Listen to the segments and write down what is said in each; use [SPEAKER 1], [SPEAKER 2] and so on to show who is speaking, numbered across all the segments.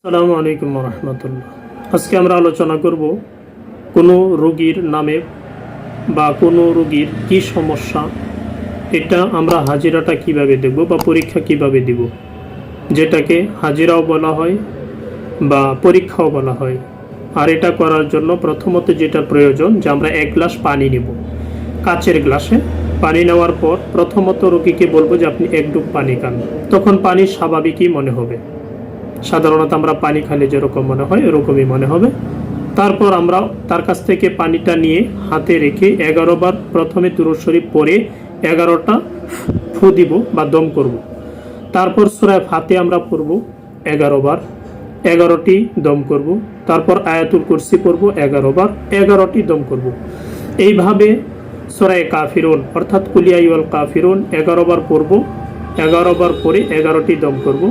[SPEAKER 1] আসসালামু আলাইকুম রহমতুল্লাহ। আজকে আমরা আলোচনা করব কোনো রোগীর নামে বা কোনো রোগীর কি সমস্যা, এটা আমরা হাজিরাটা কিভাবে দেব বা পরীক্ষা কিভাবে দিব, যেটাকে হাজিরাও বলা হয় বা পরীক্ষাও বলা হয়। আর এটা করার জন্য প্রথমত যেটা প্রয়োজন যে আমরা এক গ্লাস পানি নেব, কাচের গ্লাসে পানি নেওয়ার পর প্রথমত রোগীকে বলবো যে আপনি এক ডুব পানি খান। তখন পানি স্বাভাবিকই মনে হবে, সাধারণত আমরা পানি খালে যেরকম মনে হয় এরকমই মনে হবে। তারপর আমরা তার কাছ থেকে পানিটা নিয়ে হাতে রেখে 11 বার প্রথমে দুরূদ শরীফ পড়ে 11টা ফু দিব বা দম করব। তারপর সূরা ফাতিহা আমরা পড়ব 11 বার, 11টি দম করব। তারপর আয়াতুল কুরসি পড়ব 11 বার, 11টি দম করব। এইভাবে সূরা কাফিরুন অর্থাৎ কুল ইয়া আইয়ুহাল কাফিরুন 11 বার পড়ব, 11 বার পরে 11টি দম করব।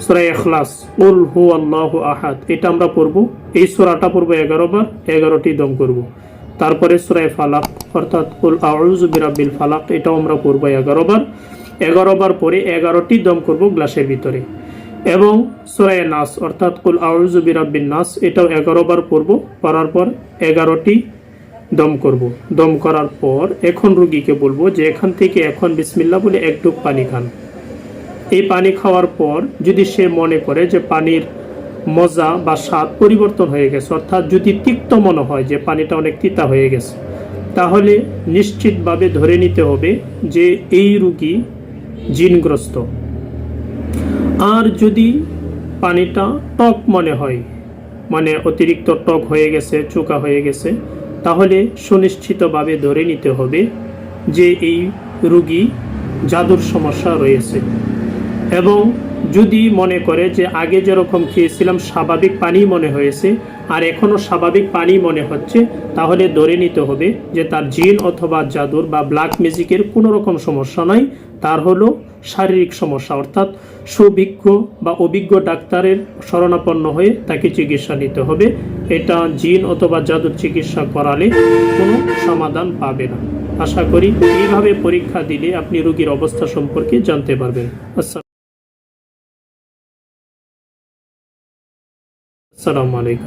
[SPEAKER 1] সূরা ইখলাস কুল হুয়াল্লাহু আহাদ এটা আমরা পড়ব, এই সূরাটা পড়ব 11 বার, 11টি দম করব। তারপরে সূরা ফালাক অর্থাৎ কুল আউযু বিরাব্বিল ফালাক এটাও আমরা পড়ব 11 বার, 11 বার পরে 11টি দম করব গ্লাসের ভিতরে। এবং সূরা নাস অর্থাৎ কুল আউযু বিরাব্বিন নাস এটাও 11 বার পড়ব, পড়ার পর 11টি দম করব। দম করার পর এখন রোগীকে বলবো যে এখান থেকে এখন বিসমিল্লাহ বলে এক ডুব পানি খান। এই পানি খাওয়ার পর যদি সে মনে করে যে পানির মজা বা স্বাদ পরিবর্তন হয়ে গেছে, অর্থাৎ যদি তিক্ত মনে হয় যে পানিটা অনেক তিতা হয়ে গেছে, তাহলে নিশ্চিতভাবে ধরে নিতে হবে যে এই রোগী জিনগ্রস্ত। আর যদি পানিটা টক মনে হয়, মানে অতিরিক্ত টক হয়ে গেছে, চোকা হয়ে গেছে, তাহলে সুনিশ্চিতভাবে ধরে নিতে হবে যে এই রোগী জাদুর সমস্যা রয়েছে। এবং যদি মনে করে যে আগে যেরকম খেয়েছিলাম স্বাভাবিক পানি মনে হয়েছে আর এখনও স্বাভাবিক পানি মনে হচ্ছে, তাহলে ধরে নিতে হবে যে তার জিন অথবা জাদুর বা ব্ল্যাক ম্যাজিকের কোনো রকম সমস্যা নয়, তার হলো শারীরিক সমস্যা। অর্থাৎ সুবিজ্ঞ বা অভিজ্ঞ ডাক্তারের শরণাপন্ন হয়ে তাকে চিকিৎসা নিতে হবে। এটা জিন অথবা জাদুর চিকিৎসা করালে কোনো সমাধান পাবে না। আশা করি এইভাবে পরীক্ষা দিলে আপনি রোগীর অবস্থা সম্পর্কে জানতে পারবেন। আসসালামু আলাইকুম।